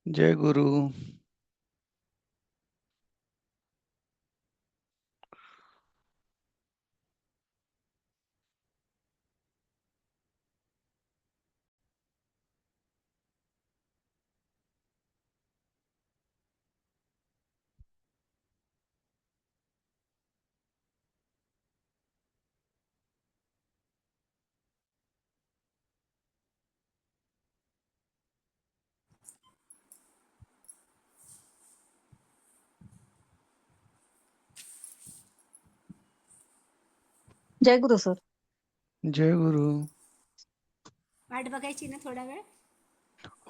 जय गुरु. जय गुरु sir. जय गुरु. वाट बघायची ना थोडा वेळ.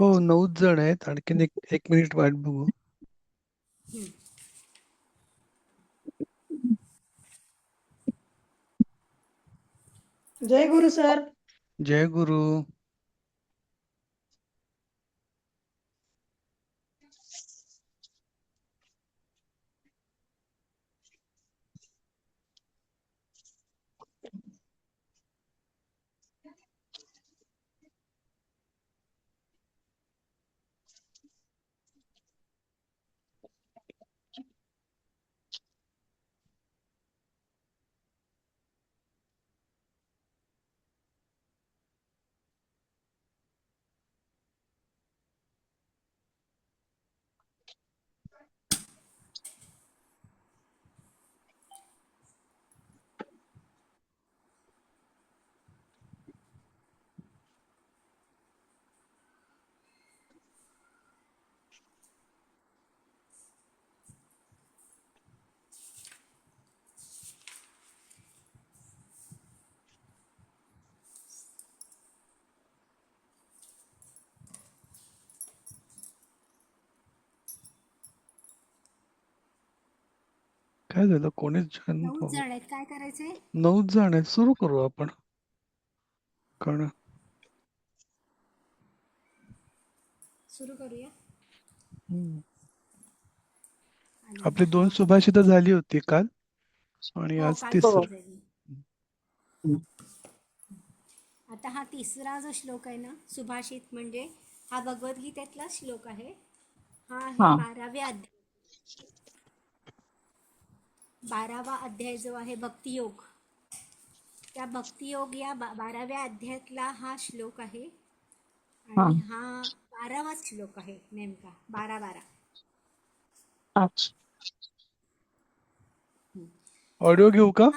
हो, 9 जण आहेत. आणखीन एक मिनिट वाट बघू. जय गुरु सर. जय गुरु. काय झालं? कोणीच जण 9 जण आहेत, काय करायचंय? 9 जण आहेत. सुरू करू आपण. कारण सुरू करूया. आपली 2 सुभाषित झाली होती काल आणि हो, आज काल तिसरं. झाली. आता हा तिसरा जो श्लोक आहे ना, सुभाषित म्हणजे हा भगवद्गीतेतला श्लोक आहे. हा आहे 12वा अध्याय जो आहे भक्तियोग. त्या भक्तियोग या 12व्या अध्यायातला हा श्लोक आहे. आणि हा 12वाच श्लोक आहे नेमका. 12-12. अच्छा. ऑडिओ घेऊ का?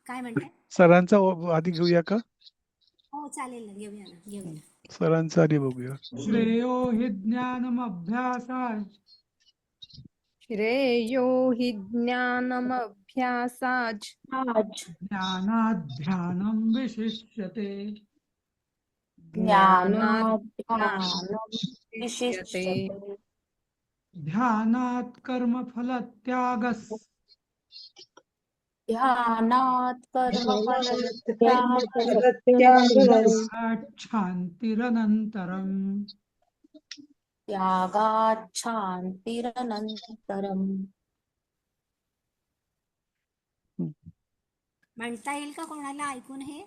काय म्हणताय? सरांचा आधी घेऊया का? हो चालेल ना, घेऊया ना, घेऊया. सरांचा आधी बघूया. श्रेयो हि ज्ञानमभ्यासात् श्रेयो हि ज्ञानमभ्यासाच् ज्ञानात् ध्यानं विशिष्यते. ज्ञानात् ध्यानं विशिष्यते. ध्यानात् कर्मफलत्यागस् ध्यानात् कर्मफलत्यागः शान्तिरनन्तरम्. त्यागात् शान्तिरनन्तरम्. म्हणता येईल का कोणाला ऐकून हे?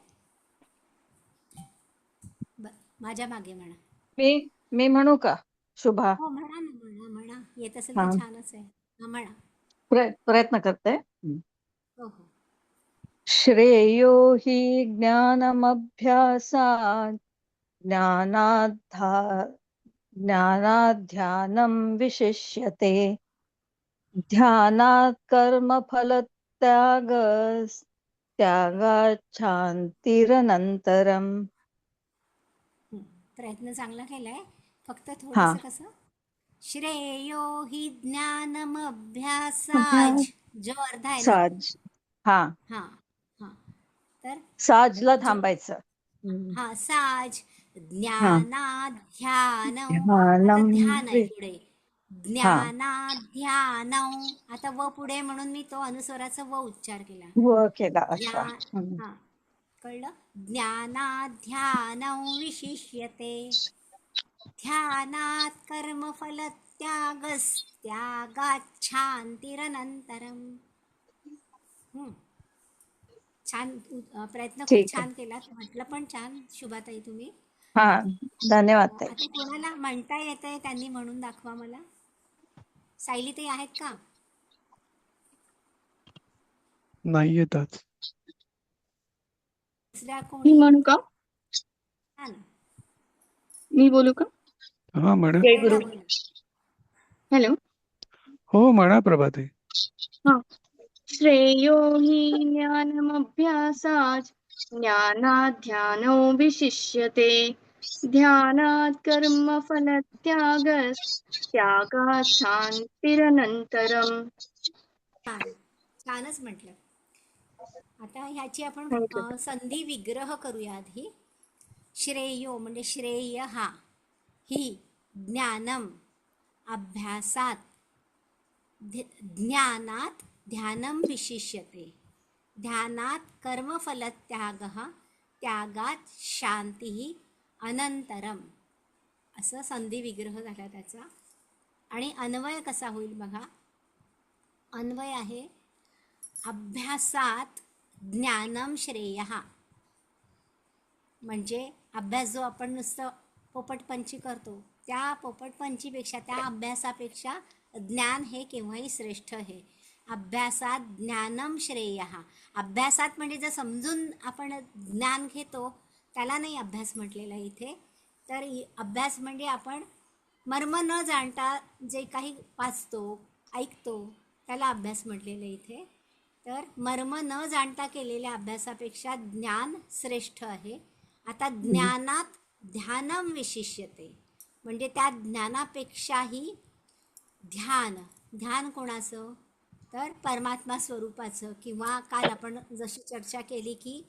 माझ्या मागे म्हणा. मी म्हणू का? शुभा. हो म्हणा ना, म्हणा म्हणा. येत असेल हा. तर छानच आहे. हा म्हणा. प्रयत्न करते. हो हो. श्रेयो हि ज्ञानमभ्यासात् ज्ञानाध्यानं विशिष्यते. ध्यानात् त्यागात् शान्तिरनन्तरम्. प्रयत्न चांगला केलाय. फक्त हा. थोडंसं कसं, श्रेयो हि ज्ञानमभ्यासाज् जो अर्धा आहे ना. साज. हा. हा हा. तर साजला जो थांबायचं. हा साज हा. ज्ञानाध्यानम्. आता ध्यानं ध्यान आहे पुढे. हा. ज्ञानाध्यानम्. आता व पुढे म्हणून मी तो अनुस्वाराचा व उच्चार केला. व केला असा. हा कळलं. ज्ञानाध्यानं विशिष्यते. ध्यानात् कर्मफलत्यागात् शान्तिरनन्तरम्. छान प्रयत्न खूप ठीक आहे. छान केलात. म्हटलं पण छान शुभाताई तुम्ही. हा धन्यवाद ताई. आता कोणाला म्हणता येतंय त्यांनी म्हणून दाखवा मला. सायली ताई आहेत का? नाही येत आज. दुसऱ्या मी कोणी? म्हणू का? हा ना. मी बोलू का? हा म्हणा. बोला बोला. हॅलो. हो म्हणा प्रभाताई. हा. श्रेयो हि ज्ञानमभ्यासात् ज्ञानात् ध्यानो विशिष्यते ध्यानात् कर्मफलत्यागस् त्यागात् शान्तिरनन्तरम्. छान, छानच म्हटलं. आता ह्याची आपण सांगितलं. संधी विग्रह करूया आधी. श्रेयो म्हणजे श्रेय हा, ही ज्ञानम अभ्यासात ज्ञानात ध्यानम विशिष्यते ध्यानात कर्मफलत्याग त्यागात शांती अनंतरम, असं संधी विग्रह झाला त्याचा. आणि अन्वय कसा होईल बघा. अन्वय आहे अभ्यासात ज्ञानम श्रेय, म्हणजे अभ्यास जो आपण नुसतं पोपटपंची करतो त्या पोपटपंचीपेक्षा, त्या अभ्यासापेक्षा ज्ञान हे केव्हाही श्रेष्ठ आहे. अभ्यासात ज्ञानम श्रेय. अभ्यासात म्हणजे जर समजून आपण ज्ञान घेतो त्याला नाही अभ्यास म्हटलेला इथे. तर अभ्यास म्हणजे आपण मर्म न जाणता जे काही वाचतो ऐकतो त्याला अभ्यास म्हटलेलं इथे. तर मर्म न जाणता केलेल्या अभ्यासापेक्षा ज्ञान श्रेष्ठ आहे. आता ज्ञानात ध्यानम विशिष्यते, म्हणजे त्या ज्ञानापेक्षाही ध्यान. ध्यान कोणाचं? तर परमात्मा स्वरूपाचं. किंवा काल आपण जशी चर्चा केली की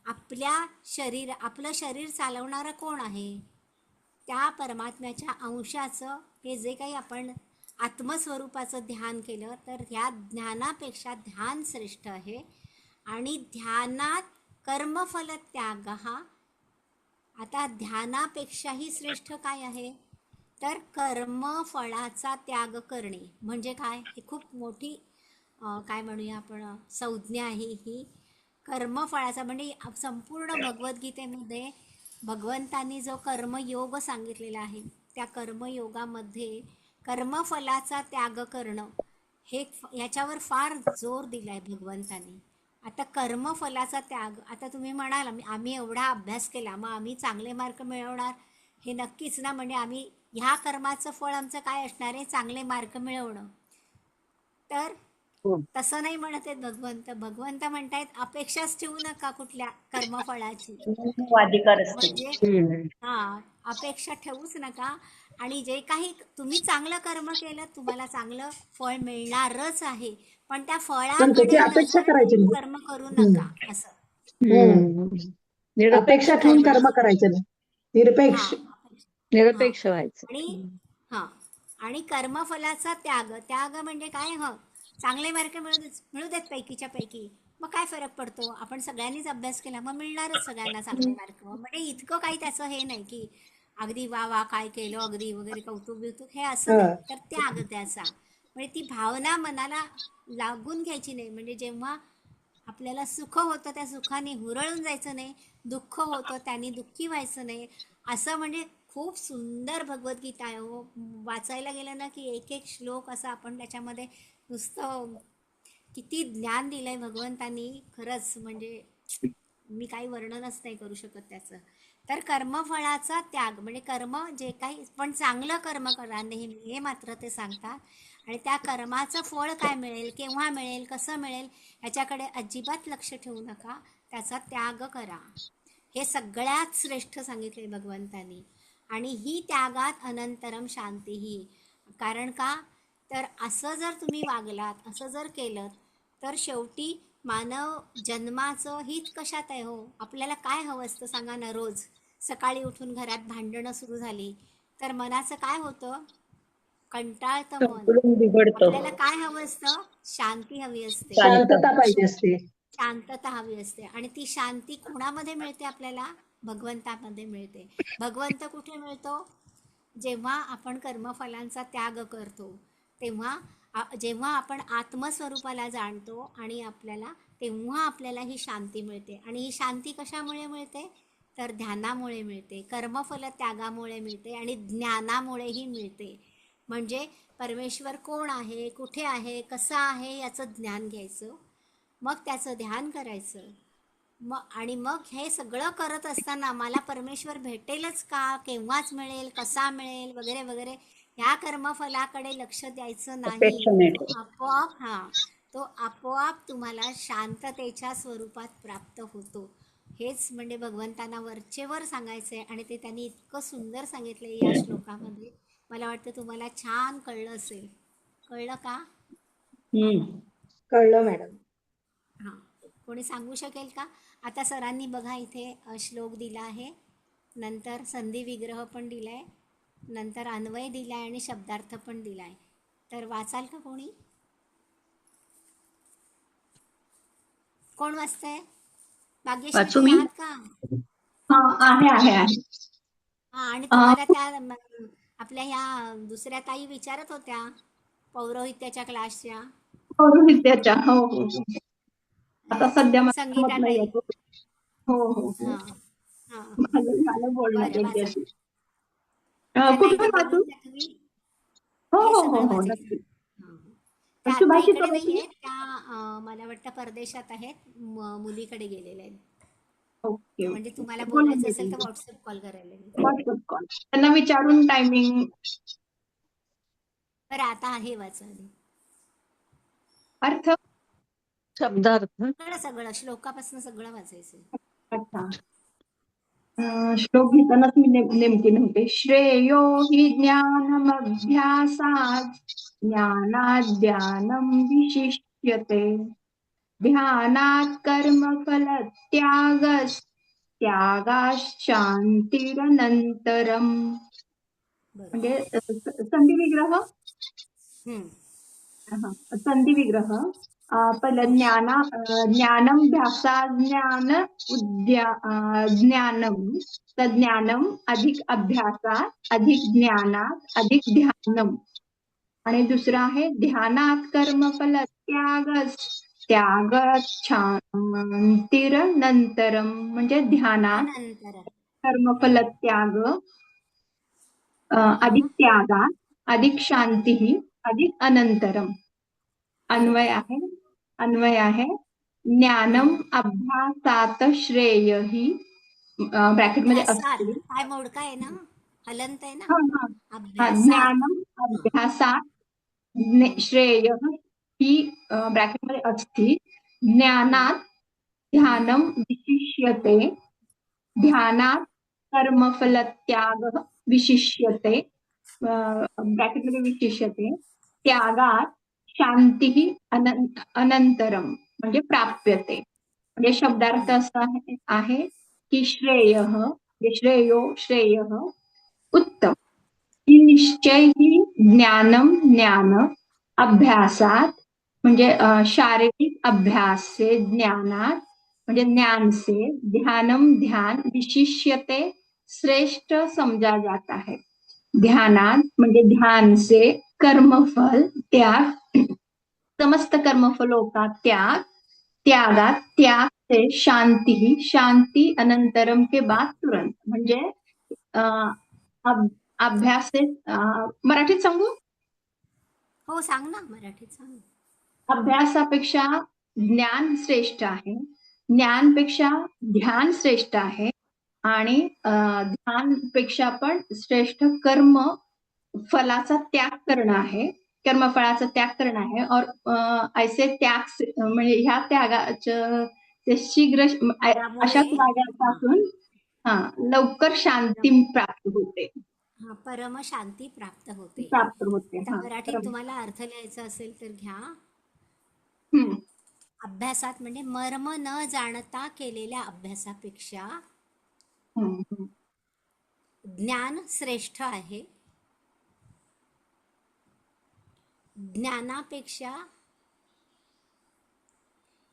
आपलं शरीर चालवणारं कोण आहे? त्या परमात्म्याच्या अंशाचं हे जे काही आपण आत्मस्वरूपाचं ध्यान केलं तर ह्या ज्ञानापेक्षा ध्यान श्रेष्ठ आहे. आणि ध्यानात कर्मफल त्याग हा. आता ध्यानापेक्षाही श्रेष्ठ काय आहे? तर कर्मफळाचा त्याग करणे. म्हणजे काय? ही खूप मोठी काय म्हणूया आपण संज्ञा आहे ही. कर्मफळाचा म्हणजे संपूर्ण भगवद्गीतेमध्ये भगवंतांनी जो कर्मयोग सांगितलेला आहे त्या कर्मयोगामध्ये कर्मफलाचा त्याग करणं हे याच्यावर फार जोर दिलाय भगवंतांनी. आता कर्मफलाचा त्याग, आता तुम्ही म्हणाल आम्ही एवढा अभ्यास केला मग आम्ही चांगले मार्क मिळवणार, हे नक्कीच ना. म्हणजे आम्ही ह्या कर्माचं फळ आमचं काय असणार आहे? चांगले मार्क मिळवणं. तर तसं नाही म्हणत आहेत भगवंत. भगवंत म्हणतायत अपेक्षाच ठेवू नका कुठल्या कर्मफळाची. अधिकार असते. म्हणजे अपेक्षा ठेवूच नका. आणि जे काही तुम्ही चांगलं कर्म केलं तुम्हाला चांगलं फळ मिळणारच आहे, पण त्या फळाकडे अपेक्षा नजर करायची ठेवून नाही. कर्म करू नका असं. अपेक्षा ठेवून कर्म करायचं नाही. हा निरपेक्ष. निरपेक्ष व्हायचं. आणि हा आणि कर्मफलाचा त्याग. त्याग म्हणजे काय? चांगले मार्क मिळू देत पैकीच्या पैकी, मग काय फरक पडतो? आपण सगळ्यांनीच अभ्यास केला मग मिळणारच सगळ्यांना चांगले मार्क. म्हणजे इतकं काही त्याचं हे नाही की अगदी वा वा काय केलं अगदी वगैरे कौतुक बिवतुक हे असं नाही. तर त्याग त्याचा म्हणजे ती भावना मनाला लागून घ्यायची नाही. म्हणजे जेव्हा आपल्याला सुख होतं त्या सुखाने हुरळून जायचं नाही, दुःख होतं त्याने दुःखी व्हायचं नाही. असं म्हणजे खूप सुंदर भगवद्गीता आहे हो. वाचायला गेलं ना की एक एक श्लोक असं आपण त्याच्यामध्ये नुसतं किती ज्ञान दिलंय भगवंतांनी. खरंच म्हणजे मी काही वर्णनच नाही करू शकत त्याचं. तर कर्मफळाचा त्याग म्हणजे कर्म जे काही पण चांगलं कर्म करा नेहमी, हे मात्र ते सांगतात. आणि त्या कर्माचं फळ काय मिळेल, केव्हा मिळेल, कसं मिळेल ह्याच्याकडे अजिबात लक्ष ठेवू नका. त्याचा त्याग करा. हे सगळ्यात श्रेष्ठ सांगितले भगवंतांनी. आणि ही त्यागात अनंतरम शांती ही. कारण का? तर असं जर तुम्ही वागलात, असं जर केलं तर शेवटी मानव जन्माचं हित कशात आहे हो? आपल्याला काय हवं असतं सांगा ना? रोज सकाळी उठून घरात भांडणं सुरू झाली तर मनाचं काय होतं? कंटाळतं मन. बिघडतो. आपल्याला काय हवं असतं? शांती हवी असते, शांतता पाहिजे असते. शांतता हवी असते. आणि ती शांती कोणामध्ये मिळते आपल्याला? भगवंतामध्ये मिळते. भगवंत कुठे मिळतो? जेव्हा आपण कर्मफलांचा त्याग करतो तेव्हा. जेव्हा आपण आत्मस्वरूपाला जाणतो आणि तेव्हा आपल्याला ही शांती मिळते. आणि ही शांती कशामुळे मिळते? तर ध्यानामुळे मिळते, कर्मफल त्यागामुळे मिळते आणि ज्ञानामुळेही मिळते. म्हणजे परमेश्वर कोण आहे, कुठे आहे, कसं आहे याचं ज्ञान घ्यायचं, मग त्याचं ध्यान करायचं. मग हे सगळं करत असताना मला परमेश्वर भेटेलच का, केव्हाच मिळेल, कसा मिळेल, वगैरे वगैरे ह्या कर्मफलाकडे लक्ष द्यायचं नाही. अपेक्षा मिळते. तो आपोआप तुम्हाला शांततेच्या स्वरूपात प्राप्त होतो. हेच म्हणजे भगवंतांना वरचेवर सांगायचंय आणि ते त्यांनी इतकं सुंदर सांगितलंय या श्लोकामध्ये. मला वाटतं तुम्हाला छान कळलं असेल. कळलं का? कळलं मॅडम. हां, कोणी सांगू शकेल का? आता सरांनी बघा इथे श्लोक दिला आहे, नंतर संधी विग्रह पण दिलाय, नंतर अन्वय दिलाय आणि शब्दार्थ पण दिलाय. तर वाचाल का कोणी? कोण वाचतंय? भाग्यश्री वाचू तुम्ही मी? आहात का? आहे. हां, आणि अ, तुम्हाला त्या आपल्या ह्या दुसऱ्या ताई विचारत होत्या पौरोहित्याच्या क्लासच्या. पौरोहित्याच्या. हो, हो, हो. आता सध्या मला जमत संगीता नाही ताई. आहे. हो, हो, हो. हां हां. झालं बोलणं बरं, वाचा. त्यांच्याशी. त्यांना हे कुठून वाचू? बघितलं तुम्ही? हो, हे हो, हो, सगळं हो. वाचायचं. नक्की. हां. त्या आत्ता सुभाषित इकडे नाही वगैरे? आहेत, त्या मला वाटतं परदेशात आहेत, मुलीकडे गेलेल्या आहेत. ओके, म्हणजे तुम्हाला ओके. बोलून बोलायचं असेल तर घेते. व्हॉट्सअप कॉल करायला लागेल. WhatsApp call. त्यांना विचारून टायमिंग. बरं, आता हे वाचा आधी. अर्थ. शब्दार्थ. सगळं सगळं श्लोकापासून सगळं वाचायचं. अच्छा. श्लोक घेतानाच मी नेमकी नव्हते. श्रेयो हि ज्ञानमभ्यासात् ज्ञानाद् विशिष्यते ध्यानात् कर्मफलत्यागाश्शान्तिरनन्तरम्. बरोबर. म्हणजे संधी विग्रह. हम्म. संधी विग्रह. पहिलं ज्ञानम तज्ज्ञानम अधिक अभ्यासात अधिक ज्ञानात अधिक ध्यानम. आणि दुसरं आहे ध्यानात कर्मफल त्यागच्छान्तिरनन्तरम. म्हणजे ध्यानात अनंतर. कर्मफल त्याग अधिक त्यागात अधिक शांती अधिक अनंतरम. अन्वय बरोबर. आहे ज्ञानम अभ्यासात श्रेय ही ब्रॅकेटमध्ये अभ्यासात असते. काय मोडका आहे ना, हलंत आहे ना. हा, हा. अभ्यासात. ज्ञानम हां. अभ्यासात श्रेय ही ब्रॅकेटमध्ये असते. ज्ञानात ध्यानम विशिष्यते ध्यानात कर्मफल त्याग विशिष्यते ब्रॅकेटमध्ये विशिष्यते त्यागात शांती अनंतरम म्हणजे प्राप्यते. म्हणजे शब्दार्थ असा आहे की श्रेय श्रेय उत्तम ही निश्चय ही ज्ञान अभ्यासात म्हणजे शारीरिक अभ्यास से ज्ञानात म्हणजे ज्ञान से ध्यान विशिष्यते श्रेष्ठ समझा जाता है. ध्यानात म्हणजे ध्यान से कर्मफल त्याग समस्त कर्मफलों का त्याग से शांति अनंतरम के बाद तुरंत. म्हणजे अभ्यास से मराठीत सांगू? हो, सांग ना, मराठीत सांग. अभ्यासापेक्षा ज्ञान श्रेष्ठ आहे, ज्ञानपेक्षा ध्यान श्रेष्ठ आहे आणि ध्यानपेक्षा पण श्रेष्ठ कर्म फलाचा त्याग करणं आहे, कर्मफळाचा त्याग करणं आहे. और ऐसे त्याग म्हणजे ह्या त्यागाच्या शीघ्र अशा त्यामुळे त्यागापासून लवकर शांती प्राप्त होते. परम शांती प्राप्त होते. आता हा. मराठीत तुम्हाला अर्थ लिहायचा असेल तर घ्या. हम्म. अभ्यासात म्हणजे मर्म न जाणता केलेल्या अभ्यासापेक्षा हम्म. ज्ञान श्रेष्ठ आहे. ज्ञानापेक्षा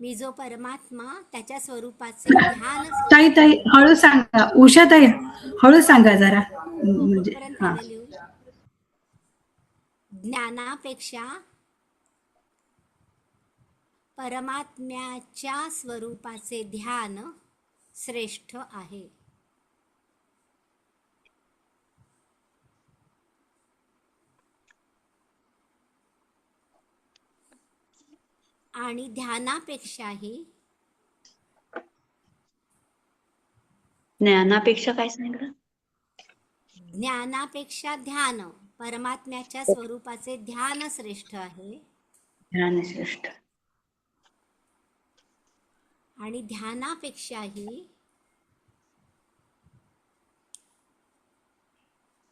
मी जो परमात्मा त्याच्या स्वरूपाचे ध्यान ताई हळू सांगा. उषा ताई हळू सांगा जरा. म्हणजे कुठपर्यंत हा. आलं लिहून? ज्ञानापेक्षा परमात्म्याच्या स्वरूपाचे ध्यान श्रेष्ठ आहे. आणि ध्यानापेक्षाही ज्ञानापेक्षा काय सांगितलं? ज्ञानापेक्षा ध्यान, परमात्म्याच्या स्वरूपाचे ध्यान श्रेष्ठ आहे. ज्ञानश्रेष्ठ. आणि ध्यानापेक्षाही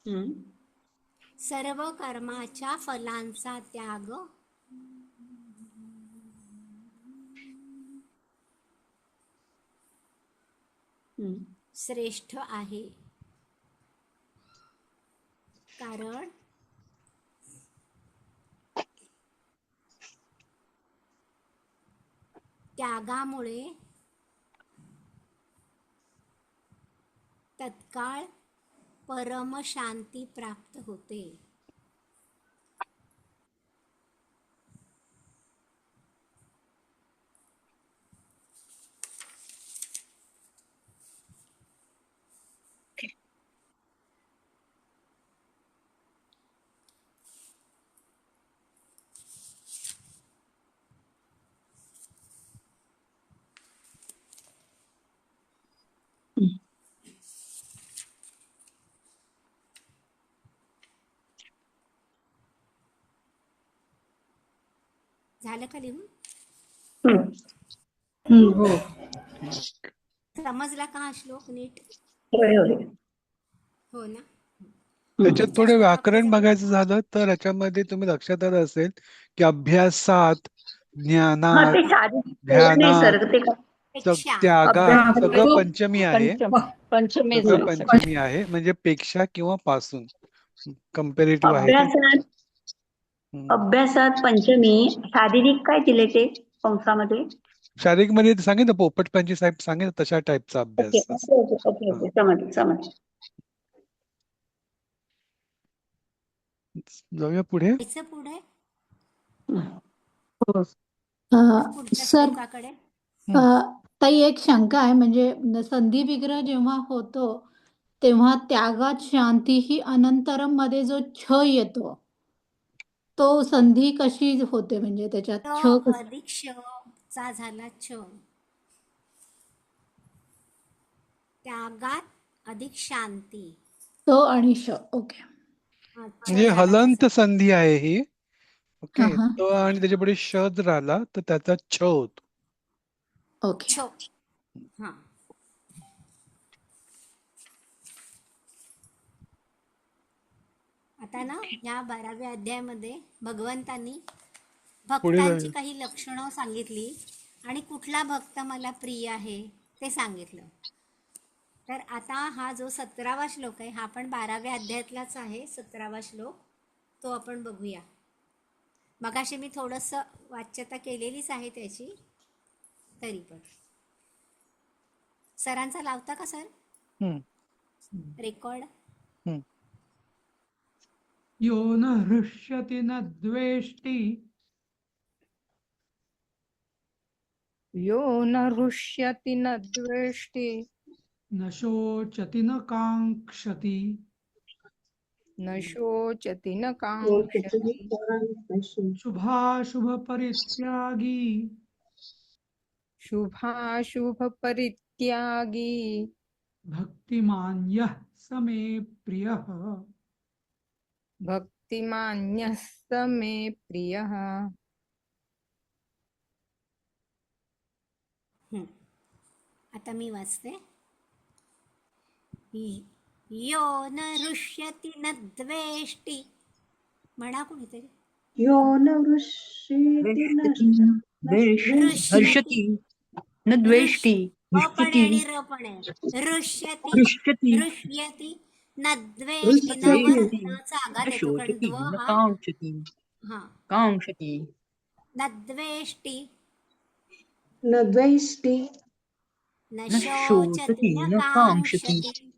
हम्म. सर्व कर्माच्या फलांचा त्याग हम्म. श्रेष्ठ आहे. कारण त्यागामुळे तत्काळ परमशांती प्राप्त होते. झालं का लिहून? हो. समजला का हा श्लोक नीट? होय होय. हो ना. त्याच्यात थोडे जास्त व्याकरण अभ्यास- बघायचं झालं तर याच्यामध्ये तुम्ही लक्षात आलं असेल की अभ्यासात, हा ज्ञानात, ते शारीरिक नाही ध्यानात, सर, ते पेक्षा त्यागात अभ्यास- सगळं पंचमी आहे. पंचमीच सगळं आहे सगळं. पंचमी आहे, म्हणजे पेक्षा किंवा पासून कम्पेरेटिव्ह आहे ते. अभ्यासात पंचमी. शारीरिक काय दिले ते कंसामध्ये? शारीरिक मध्ये सांगितलं, पोपट पंची साहेब सांगितलं तशा टाईपचा ओके अभ्यास. ओके ओके ओके, समजलं समजलं. जाऊया पुढे. जायचं पुढे पुढच्या सर श्लोकाकडे. ताई एक शंका आहे, म्हणजे संधी विग्रह जेव्हा होतो तेव्हा त्यागात शांती ही अनंतरम मध्ये जो छ येतो तो संधी कशी होते, म्हणजे त्याच्यात त छ अधिक श चा झाला छ. त्यागात अधिक शांती. तो आणि श. ओके. हा, छ म्हणजे झाला हलंत तसा. संधी आहे ही. ओके, हा, हा. तो आणि त्याच्यापुढे शद राहिला तर त्याचा छ होतो. ओके. छ. हा. आता ना या 12व्या अध्यायामध्ये भगवंतांनी पुढे भक्तांची जाऊया. काही लक्षणं सांगितली आणि कुठला भक्त मला प्रिय आहे ते सांगितलं. तर आता हा जो 17वा श्लोक आहे हा पण 12व्या अध्यायातलाच आहे. 17वा श्लोक तो आपण बघूया. मगाशी मी थोडंसं वाच्यता केलेलीच आहे त्याची, तरी पण सरांचा लावता का सर हम्म, रेकॉर्ड? हम्म. यो न हृष्यति न द्वेष्टि यो न हृष्यति न द्वेष्टि न शोचति न काङ्क्षति न शोचति न काङ्क्षति शुभाशुभपरित्यागी शुभाशुभपरित्यागी भक्तिमान् यः स मे प्रियः. भक्तिमान्यः स मे प्रियः. आता मी वाचते. यो न हृष्यति न द्वेष्टि. म्हणा कोणीतरी. यो न वृष्यति न हृष्यति न द्वेष्टि अ पण आहे आणि र पण आहे. हृष्यति हृष्यति न द्वेष्टि. न वर चा आघात येतो कारण द्व हा हा कांक्षति न द्वेष्टि न द्वेष्टि न न शोचति शोचति न न कांक्षति काङ्क्षति.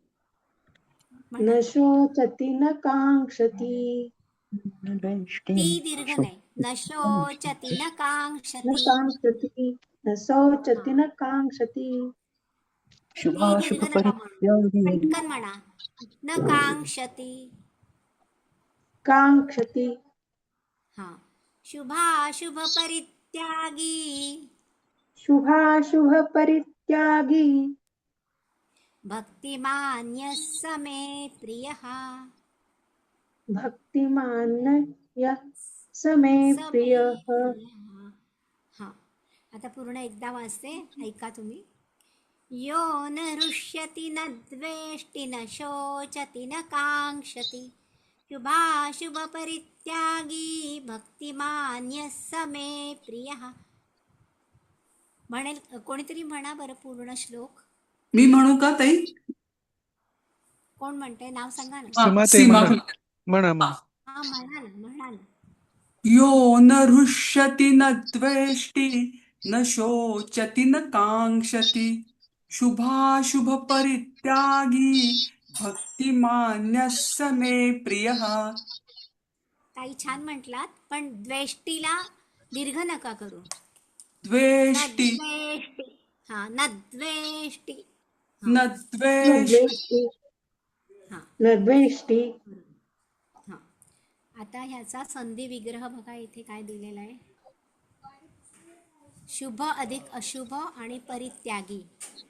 न शोचति न काङ्क्षति. न द्वेष्टि ती दीर्घ नाही. न शोचति न न काङ्क्षति. काङ्क्षति न शोचति न काङ्क्षति. ती दीर्घ नका म्हणू, शुभाशुभपरित्यागी पटकन म्हणा. न काङ्क्षति. काङ्क्षति. हा शुभाशुभ परित्यागी शुभाशुभ परित्यागी भक्तिमान्यः स मे प्रियः भक्तिमान यः स मे स मे प्रियः. प्रियः. हा, आता पूर्ण एकदा वाचते, ऐका तुम्ही. यो न हृष्यति न द्वेष्टि न शोचति न काङ्क्षति शुभाशुभ परित्यागी भक्तिमान्यः स मे प्रियः. म्हणेल कोणीतरी म्हणा बरं पूर्ण श्लोक. मी म्हणू का ताई? कोण म्हणते? नाव सांगा ना. सीमाताई सीमा. म्हणा म्हणा. हा, म्हणा ना. यो न हृष्यति न द्वेष्टि न शोचति न काङ्क्षति शुभाशुभ परित्यागी भक्तिमान्यः स मे प्रियः. ताई छान म्हटलात, पण द्वेष्टीला दीर्घ नका करू. द्वेष्टि न द्वेष्टी. न द्वेष्टि. हा, न द्वेष्टि. हा. आता ह्याचा संधी विग्रह बघा, इथे काय दिलेला आहे. शुभ अधिक अशुभ आणि परित्यागी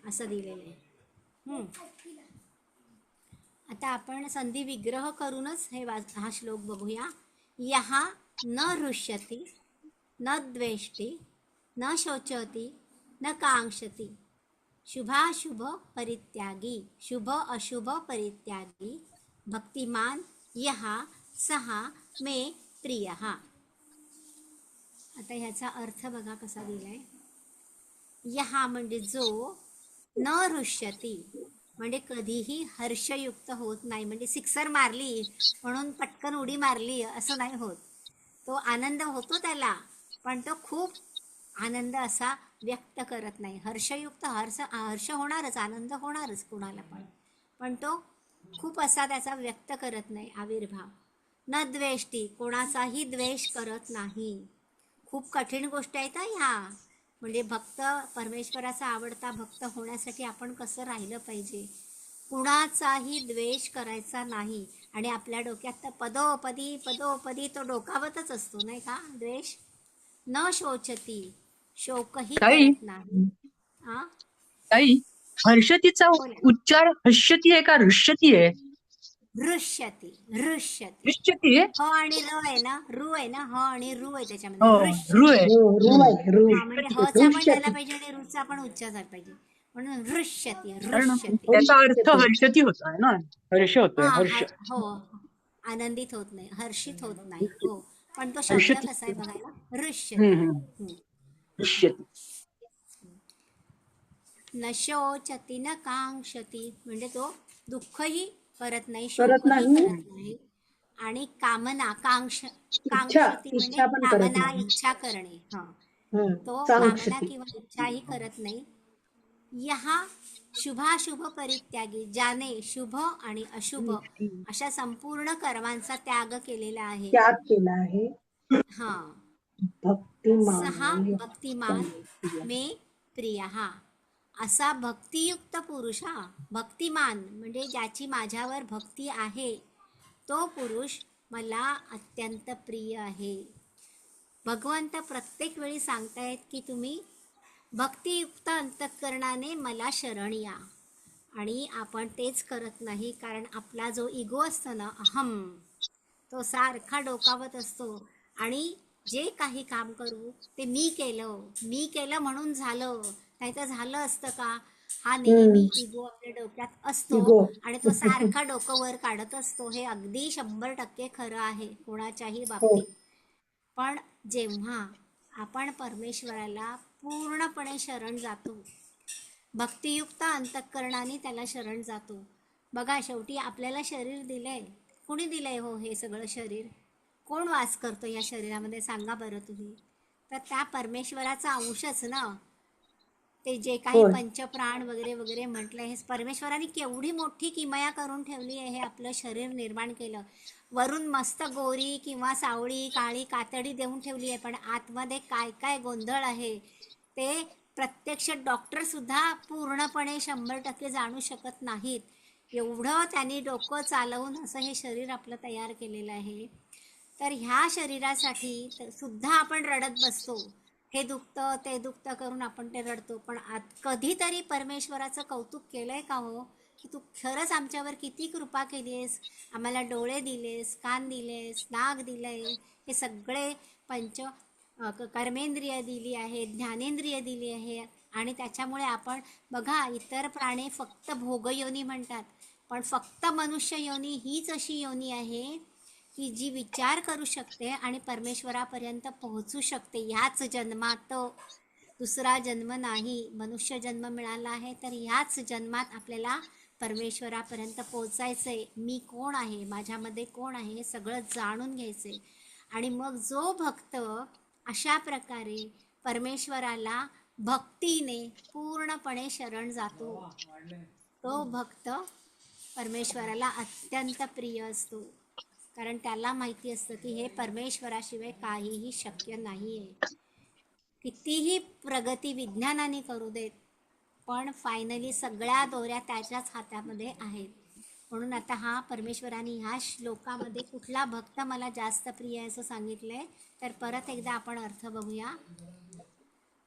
असं दिलेलं आहे. आता आपण संधी विग्रह करूनच हा श्लोक बघूया. यहा न हृष्यति न द्वेष्टि न शोचति न काङ्क्षति शुभाशुभ परित्यागी शुभ अशुभ परित्यागी भक्तिमान यः सः मे प्रियः. आता ह्याचा अर्थ बघा कसा दिलाय. यहा म्हणजे जो, न हृष्यति म्हणजे कधीही हर्षयुक्त होत नाही. म्हणजे सिक्सर मारली म्हणून पटकन उडी मारली असं नाही होत. तो आनंद होतो त्याला, पण तो खूप आनंद असा व्यक्त करत नाही. हर्षयुक्त हर्ष होणारच, आनंद होणारच कुणाला पण तो खूप असा त्याचा व्यक्त करत नाही आविर्भाव. न द्वेष्टी कोणाचाही द्वेष करत नाही. खूप कठीण गोष्ट आहेत ह्या. म्हणजे भक्त, परमेश्वराचा आवडता भक्त होण्यासाठी आपण कसं राहिलं पाहिजे. कुणाचाही द्वेष करायचा नाही. आणि आपल्या डोक्यात तर पदोपदी तो डोकावतच असतो नाही का द्वेष. न शोचती शोकही ताई. करत नाही. ताई, हर्षतीचा बोला. उच्चार हर्षती आहे का हृष्यती आहे? हृष्यती. हृष्यती आहे. ह आणि र आहे ना, रू आहे ना, ह आणि रू आहे हो, त्याच्यामध्ये. रू आहे. हा, म्हणजे हचा पण झाला पाहिजे आणि रूचा पण उच्चार झाला पाहिजे. म्हणून हृष्यती. कारण त्याचा अर्थ हर्षती होतो आहे ना, हर्ष होतोय. हर्ष. हो, आनंदित होत नाही, हर्षित होत नाही. हो, पण तो शब्द हर्षती. कसा आहे बघायला. हृष्यती. हृष्यती. न शोचती न काङ्क्षती म्हणजे तो दुःखही करत नाही, करत शोकही नाही. करत नाही. आणि कामना काङ्क्षती म्हणजे इच्छा पण करत कामना, नाही. इच्छा करणे. हा, तो काङ्क्षती. कामना किंवा इच्छाही करत नाही. यहा शुभाशुभ परित्यागी ज्याने शुभ आणि अशुभ अशा संपूर्ण कर्मांचा त्याग केलेला आहे. त्याग केला आहे. हा, भक्तिमान सहा भक्तिमान मे प्रियः असा भक्तियुक्त पुरुष. हा, भक्तिमान म्हणजे ज्याची माझ्यावर भक्ती आहे तो पुरुष मला अत्यंत प्रिय आहे. भगवंत प्रत्येक वेळी सांगतायत की तुम्ही भक्तियुक्त अंतःकरणाने मला शरण या. आणि आपण तेच करत नाही, कारण आपला जो इगो असतो ना, अहम, तो सारखा डोकावत असतो. आणि जे काही काम करू ते मी केलं म्हणून झालं, नाही तर झालं असतं का. हा नेहमी इगो आपल्या डोक्यात असतो इगो. आणि तो सारखा डोकं वर काढत असतो. हे अगदी 100% खरं आहे कोणाच्याही हो. बाबतीत. पण जेव्हा आपण परमेश्वराला पूर्णपणे शरण जातो, भक्तियुक्त अंतःकरणाने त्याला शरण जातो. बघा, शेवटी आपल्याला शरीर दिलंय. कुणी दिलंय हो हे सगळं शरीर? कोण वास करतो या शरीरामध्ये सांगा बरं तुम्ही? तर त्या परमेश्वराचा अंशच ना. ते जे काही होय. पंचप्राण वगैरे वगैरे म्हटलं, हे परमेश्वराने केवढी मोठी किमया करून ठेवली आहे. हे आपलं शरीर निर्माण केलं. वरून मस्त गोरी किंवा सावळी काळी कातडी देऊन ठेवली आहे, पण आतमध्ये काय काय गोंधळ आहे ते प्रत्यक्ष डॉक्टर सुद्धा पूर्णपणे 100% जाणू शकत नाहीत. एवढं त्यांनी डोकं चालवून असं हे शरीर आपलं तयार केलेलं आहे. तर ह्या शरीरासाठी सुद्धा आपण रडत बसतो. हे दुखतं ते दुखतं करून आपण ते रडतो, पण कधीतरी परमेश्वराचं कौतुक केलंय का हो, की तू खरंच आमच्यावर किती कृपा केली आहेस, आम्हाला डोळे दिलेस, कान दिलेस, नाक दिलंय, हे सगळे कर्मेंद्रिय दिली आहे, ज्ञानेंद्रिय दिली आहे, आणि त्याच्यामुळे आपण बघा, इतर प्राणी फक्त भोगयोनी म्हणतात, पण फक्त मनुष्य योनी हीच अशी योनी आहे की जी विचार करू शकते आणि परमेश्वरापर्यंत पोहोचू शकते ह्याच जन्मात. दुसरा जन्म नाही. मनुष्य जन्म मिळाला आहे तर ह्याच जन्मात आपल्याला परमेश्वरापर्यंत पोहोचायचंय. मी कोण आहे, माझ्यामध्ये कोण आहे, हे सगळं जाणून घ्यायचंय. आणि मग जो भक्त अशा प्रकारे परमेश्वराला भक्तीने पूर्णपणे शरण जातो, तो भक्त परमेश्वराला अत्यंत प्रिय असतो. कारण त्याला माहिती असतं की हे परमेश्वराशिवाय काहीही शक्य नाही आहे. कितीही प्रगती विज्ञानाने करू देत, पण फायनली सगळ्या दोऱ्या त्याच्याच हातामध्ये आहेत. म्हणून आता हा परमेश्वराने ह्या श्लोकामध्ये कुठला भक्त मला जास्त प्रिय आहे असं सांगितलंय, तर परत एकदा आपण अर्थ बघूया.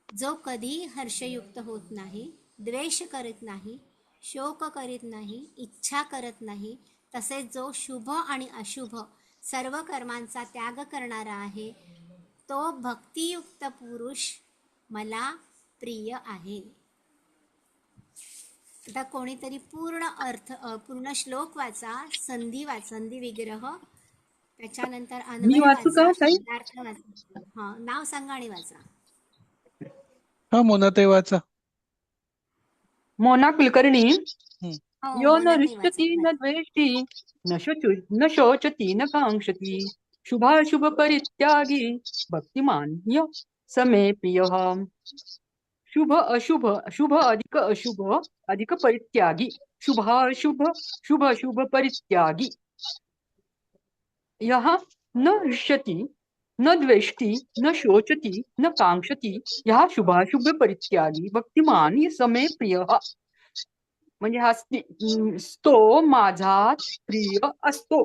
जो कधी हर्षयुक्त होत नाही, द्वेष करत नाही, शोक करीत नाही, इच्छा करत नाही, तसेच जो शुभ आणि अशुभ सर्व कर्मांचा त्याग करणारा आहे, तो भक्तियुक्त पुरुष मला प्रिय आहे. आता कोणीतरी पूर्ण श्लोक वाचा, संधी विग्रह, त्याच्यानंतर मी अन्वय वाचू का वाचा, ताई? शब्दार्थ वाचा. हा, नाव सांगा आणि वाचा. हा मोनाताई वाचा. मोना कुलकर्णी. हम्म. हो, यो न मोनाताई वाचा. हृष्यति न द्वेष्टि न शोचति न कांक्षति शुभाशुभ परित्यागी भक्तिमान य समे प्रियः. शुभ अशुभ, शुभ अधिक अशुभ अधिक परित्यागी, शुभाशुभ शुभ अशुभ परित्यागी, यह न हृष्यति न द्वेष्टि न शोचति न कांक्षति, यह शुभाशुभ परित्यागी भक्तिमान य समे प्रियः. म्हणजे हा तो माझा प्रिय असतो.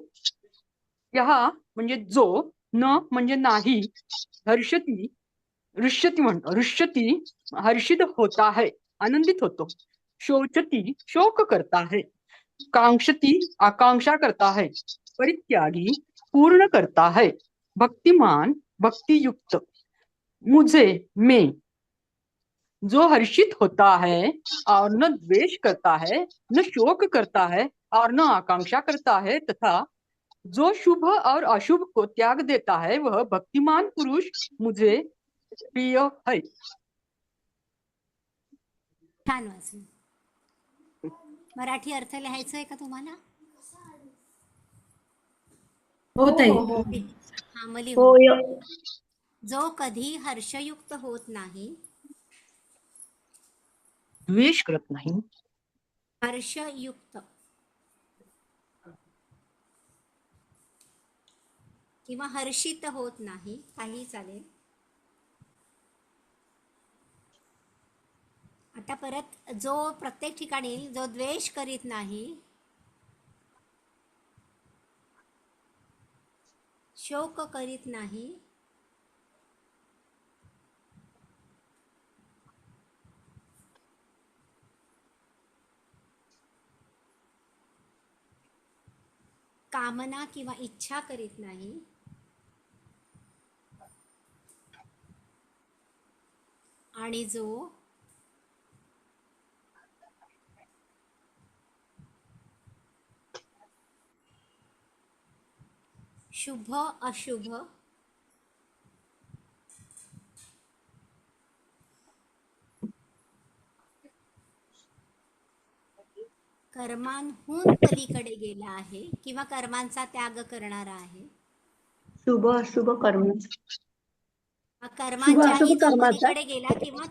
यहा म्हणजे जो, न म्हणजे नाही, हृष्यती म्हणतो, हृष्यती हर्षित होता है, आनंदित होतो. शोचती शोक करता है, कांक्षती आकांक्षा करता है, परित्यागी पूर्ण करता है, भक्तिमान भक्तियुक्त, मुझे मैं, जो हर्षित होता है और न द्वेष करता है, न शोक करता है और न आकांक्षा करता है, तथा जो शुभ और अशुभ को त्याग देता है, वह भक्तिमान पुरुष मुझे प्रिय है. छान वाचलं. मराठी अर्थ लिहायचा आहे का तुम्हाला? हो ताई. हा, मली होय. जो कधी हर्षयुक्त होत नाही, द्वेष करत नाही, हर्षयुक्त किंवा हर्षित होत नाही, काही चालेल. आता परत जो प्रत्येक ठिकाणी जो द्वेष करीत नाही, शोक करीत नाही, कामना किंवा इच्छा करीत नाही, आणि जो शुभ अशुभ कर्मांहून पलीकडे गेला आहे किंवा कर्मांचा त्याग करणारा आहे. शुभ अशुभ कर्म. कर्मांच्याही जो कर्माचा. पलीकडे गेला किंवा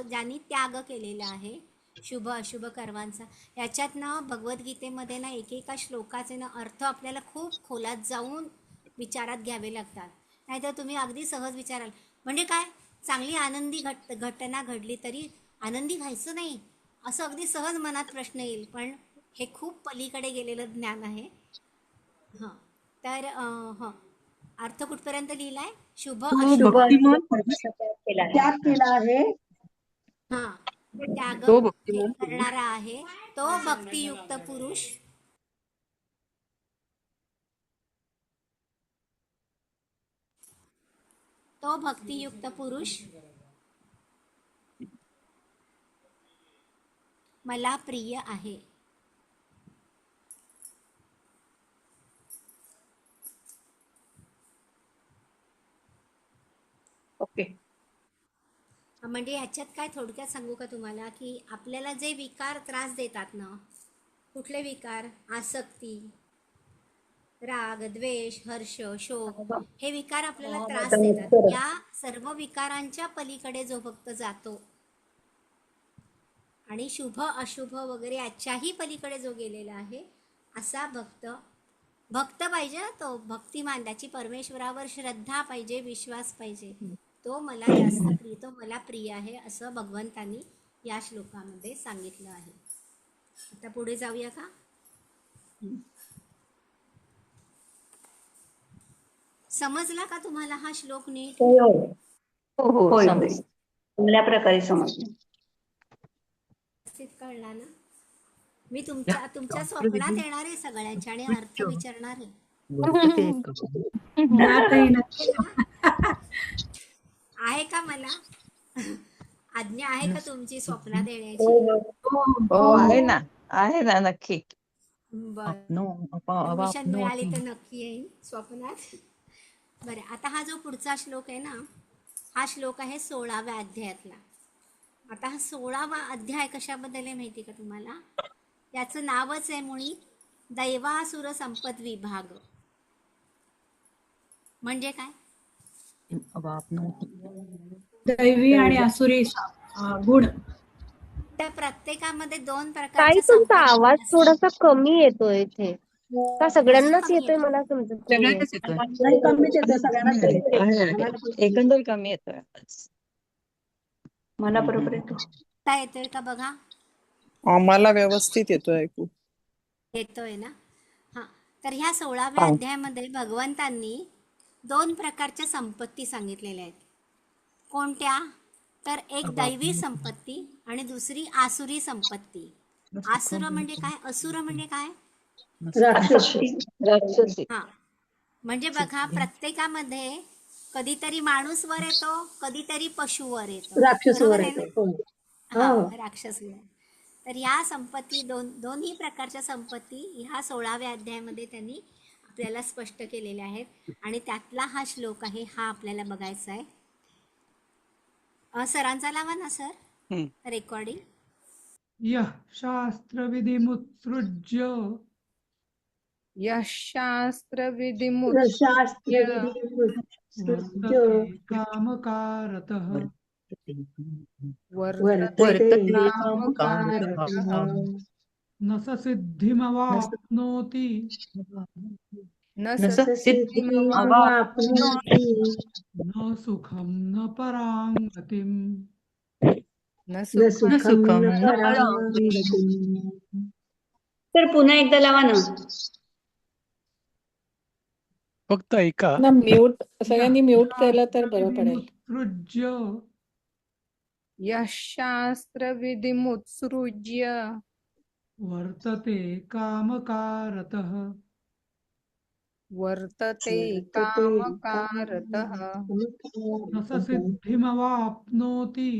ज्यांनी त्याग केलेला आहे शुभ अशुभ कर्मांचा. याच्यात ना भगवद्गीतेमध्ये ना एकेका श्लोकाचे ना अर्थ आपल्याला खूप खोलात जाऊन विचारात घ्यावे लागतात. नाहीतर तुम्ही अगदी सहज विचाराल, म्हणजे काय, चांगली आनंदी घटना घडली तरी आनंदी व्हायचं नाही, असं अगदी सहज मनात प्रश्न येईल. पण हे खूप पलीकडे गेलेलं ज्ञान आहे. हां, तर हां, अर्थ कुठपर्यंत लिहिलाय? शुभ तो अशुभ. भक्तिमान असा त्याग केला आहे. त्याग केला आहे हा, त्याग तो भक्तिमान पुरुष करणारा आहे तो भक्तियुक्त पुरुष. तो भक्तियुक्त पुरुष मला प्रिय आहे. ओके. म्हणजे ह्याच्यात काय थोडक्यात सांगू का तुम्हाला, की आपल्याला जे विकार त्रास देतात ना, कुठले विकार? आसक्ती, राग, द्वेष, हर्ष, शोक, हे विकार आपल्याला त्रास देतात. या सर्व विकारांच्या पलीकडे जो भक्त जातो आणि शुभ अशुभ वगैरे याच्याही पलीकडे जो गेलेला आहे, असा भक्त पाहिजे ना, तो भक्तिमान, त्याची परमेश्वरावर श्रद्धा पाहिजे, विश्वास पाहिजे, तो मला जास्त प्रिय, तो मला प्रिय आहे, असं भगवंतांनी या श्लोकामध्ये सांगितलं आहे. आता पुढे जाऊया का? समजला का तुम्हाला हा श्लोक नीट? होय होय. हो हो होय होय. समजलं. चांगल्या प्रकारे समजलं. व्यवस्थित कळला ना? मी तुमच्या स्वप्नात येणार आहे सगळ्यांच्या आणि अर्थ विचारणार आहे. आहे का मला आज्ञा आहे का तुमची स्वप्नात येण्याची? हो आहे ना नक्की. बरं, परमिशन मिळाली तर नक्की येईन स्वप्नात. बरं, आता हा जो पुढचा श्लोक आहे ना, हा श्लोक आहे 16व्या अध्यायातला. आता हा 16वा अध्याय कशाबद्दल आहे माहिती का तुम्हाला? याचं नावच आहे मुळी दैवासुर संपद विभाग. म्हणजे काय? दैवी आणि आसुरी गुण. तर प्रत्येकामध्ये दोन ताई प्रकारच्या तुमचा संपत्ती आवाज असतात. थोडासा कमी येतोय इथे. का सगळ्यांनाच कमी येतोय? येतो? मला समजत नाहीये. सगळ्यांनाच येतोय. नाही कमीच येतो सगळ्यांनाच येतो. एकंदर कमी येतोय. मला बरोबर येतो. आता येतोय का बघा? आम्हाला व्यवस्थित येतोय ऐकू. येतोय ना? हां, तर ह्या 16व्या अध्यायामध्ये भगवंतांनी दोन प्रकारच्या संपत्ती सांगितलेल्या आहेत. कोणत्या? तर एक दैवी संपत्ती आणि दुसरी आसुरी संपत्ती. आसुर म्हणजे काय? असुर म्हणजे काय? राक्षसी. हां, म्हणजे बघा प्रत्येकामध्ये कधीतरी माणूस वर येतो, कधीतरी पशुवर येतो. राक्षस बरोबर वर आहे ना? येतो. हां, राक्षस वर. तर या संपत्ती दोन्ही प्रकारच्या संपत्ती ह्या 16व्या अध्यायामध्ये त्यांनी आपल्याला स्पष्ट केलेल्या आहेत आणि त्यातला हा श्लोक आहे, हा आपल्याला बघायचा आहे. सरांचा लावा ना सर रेकॉर्डिंग. यः शास्त्रविधिमुत्सृज्य यः शास्त्रविधिमुत्सृज्य वर्तते कामकारतः वर्तते कामकारतः न स सिद्धिमवाप्नोति न स सिद्धिमवाप्नोति न सुखं न परां गतिम्. न सुखं न परां. तर पुन्हा एकदा लावा ना. फक्त ऐका. म्यूट सगळ्यांनी म्यूट केलं तर बरं पडेल. उत्सृज्य यः शास्त्रविधिमुत्सृज्य वर्तते कामकारतः वर्तते कामकारतः न स सिद्धिमवाप्नोति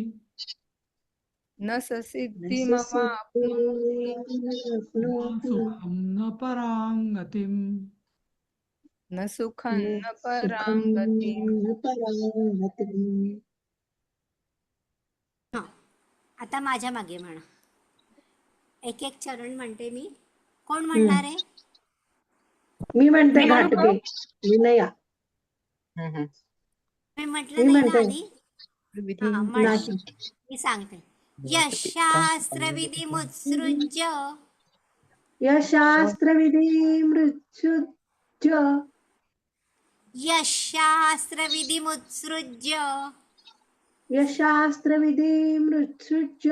न स सिद्धिमवाप्नोति न सुखं न परां गतिम्. न सुखं न परां गतिम्. हां, आता माझ्या मागे म्हणा. एक एक चरण म्हणते मी. कोण म्हणणार आहे? मी म्हणते घाटगे. विनया. मी म्हटलं नाही ना आधी? हां, म्हणा. मी सांगते. यः शास्त्रविधिमुत्सृज्य यः शास्त्रविधिमुत्सृज्य यः शास्त्रविधिमुत्सृज्य यः शास्त्रविधिमुत्सृज्य.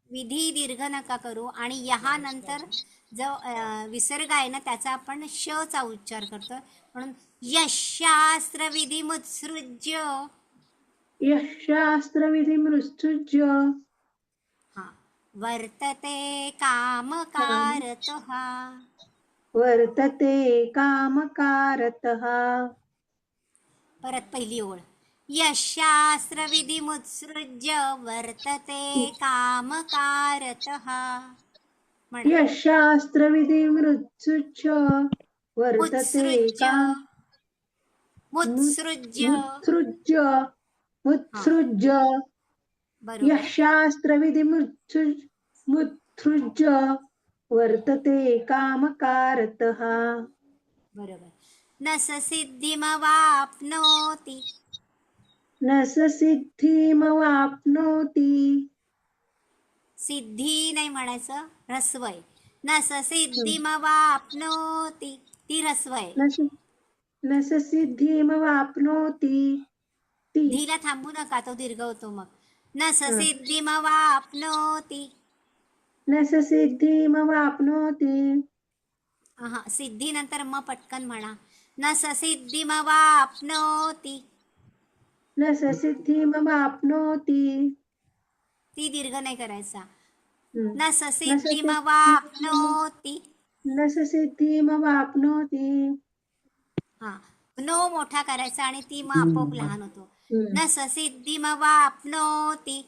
विधी दीर्घ नका करू आणि यहा नंतर जो विसर्ग आहे ना त्याचा आपण श चा उच्चार करतो, म्हणून यशास्त्र विधिमुत्सृज्य. यशास्त्रविधिमुत्सृज्य हा, वर्तते कामकारतः. वर्तते कामकारतः. परत पहिली ओळ. यशास्त्र विधिमुत्सृज्य वर्तते कामकारतः. म्हणा. यशास्त्रविधिमुत्सृज्य वर्तते मुत्सृज्य मुत्सृज्य. मुत्सृज्य मुत्सृज्य. बरोबर. यशास्त्रविधिमुत्सृज्य वर्तते कामकारतः. बरोबर. न स सिद्धिमवाप्नोति. न स सिद्धिमवाप्नोति. सिद्धी नाही म्हणायचं, ऱ्हस्व आहे. न स सिद्धिमवाप्नोति, ती ऱ्हस्व आहे. न स सिद्धिमवाप्नोति. धीला थांबू नका, तो दीर्घ होतो मग. न स सिद्धिमवाप्नोति. न स सिद्धिमवाप्नोति. हा, सिद्धी नंतर म पटकन म्हणा. न स सिद्धिमवाप्नोति. न स सिद्धिमवाप्नोति. ती दीर्घ नाही करायचा. न न स सिद्धिमवाप्नोति. न स सिद्धिमवाप्नोति. हा, नो मोठा करायचा आणि ती मग आपोआप लहान होतो. न स सिद्धिमवाप्नोति.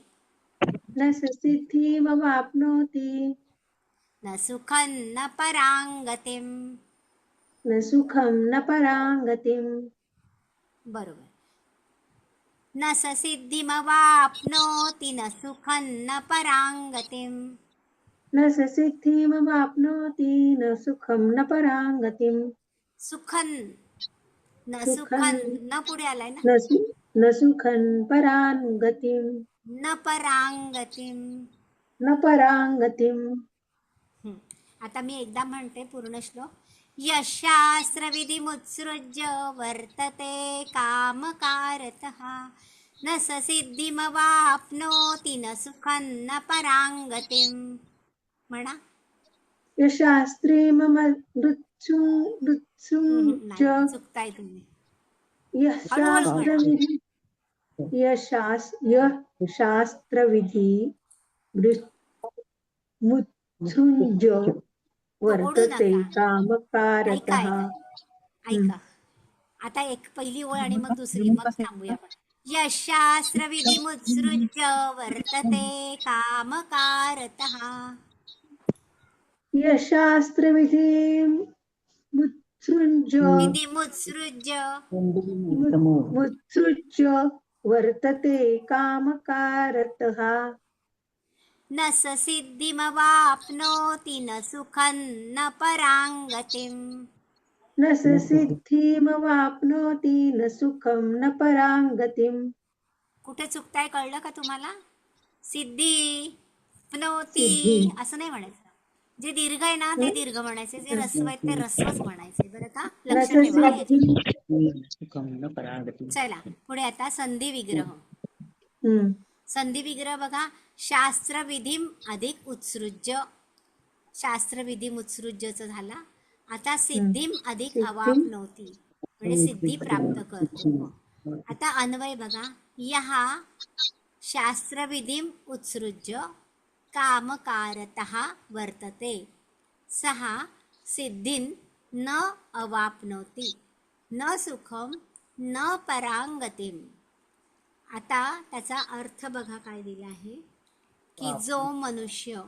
न स सिद्धिमवाप्नोति. न सुखं न परांगतिं. न सुखं न परांगतिं. बरोबर. न स सिद्धिमवाप्नोति न सुखं न परांगतिं. न स सिद्धिमवाप्नोति न सुखं न परांगतिं. सुखन न सुखन न पुढे आलाय ना. न सुखं परांगतिं. न परांगतिं. न परांगतिं. आता मी एकदा म्हणते पूर्ण श्लोक. यशास्त्र विधिमुत्सृज्य वर्तते कामकारतः. न स सिद्धिमवाप्नोति न सुखं न परांगतिं. म्हणा. यशास्त्रीममृत्सुञ्च. चुकताय तुम्ही. यशास्त्रविधि यशास्त्रविधि मुत्सृज्य वर्तते कामकारतः. ऐका, आता एक पहिली ओळ आणि मग दुसरी, मग थांबूया आपण. यशास्त्र विधिमुत्सृज्य वर्तते कामकारतः. यशास्त्रविधि विधिमुत्सृज्य मुत्सृज्य वर्तते कामकारतः. न स सिद्धिमवाप्नोति न सुखं न परांगतिं. न स सिद्धिमवाप्नोति न सुखं न परांगतिं. कुठे चुकताय कळलं का तुम्हाला? सिद्धी प्नोती असं नाही म्हणायचं. जे दीर्घ आहे ना ते दीर्घ म्हणायचे, जे ऱ्हस्व आहे ते ऱ्हस्वच म्हणायचे. बरं का, लक्ष ठेवा. चला पुढे आता संधी विग्रह. संधी विग्रह बघा. शास्त्र विधिम अधिक उत्सृज्य. शास्त्र विधिम उत्सृज्यच झाला. आता सिद्धिम अधिक अवाप्नोति म्हणजे सिद्धी प्राप्त करतो. आता अन्वय बघा. यहा शास्त्र विधिम उत्सृज्य कामकारतः वर्तते सः सिद्धिं न अवाप्नोति न सुखम न परांगतिम. आता त्याचा अर्थ बघा काय दिला आहे की जो मनुष्य,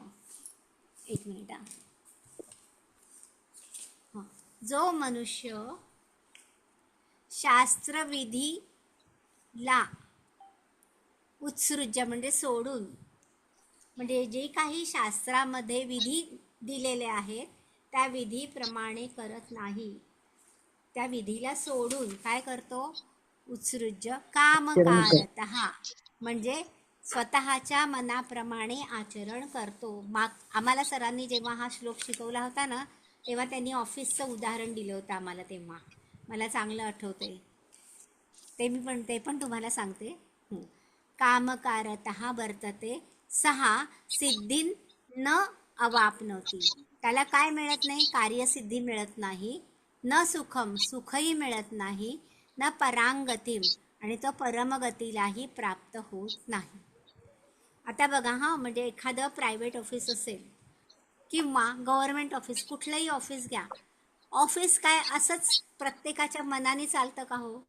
एक मिनिट, जो मनुष्य शास्त्रविधीला उत्सृज्य म्हणजे सोडून, म्हणजे जे काही शास्त्रामध्ये विधी दिलेले आहेत त्या विधीप्रमाणे करत नाही, त्या विधीला सोडून काय करतो, उत्सृज्य कामकारतः म्हणजे स्वतःच्या मनाप्रमाणे आचरण करतो. आम्हाला सरांनी जेव्हा हा श्लोक शिकवला होता ना तेव्हा त्यांनी ऑफिसचं उदाहरण दिलं होतं आम्हाला, तेव्हा मला चांगलं आठवतंय. ते पण तुम्हाला सांगते. कामकारतः वर्तते सः सिद्धिं न अवाप्नोति. त्याला काय मिळत नाही? कार्यसिद्धी मिळत नाही. न सुखम, सुखही मिळत नाही. न परांगतीम, आणि तो परमगतीलाही प्राप्त होत नाही. आता बघा म्हणजे एखादं प्रायव्हेट ऑफिस असेल किंवा गव्हर्नमेंट ऑफिस, कुठलंही ऑफिस घ्या. ऑफिस काय असंच प्रत्येकाच्या मनाने चालतं का हो?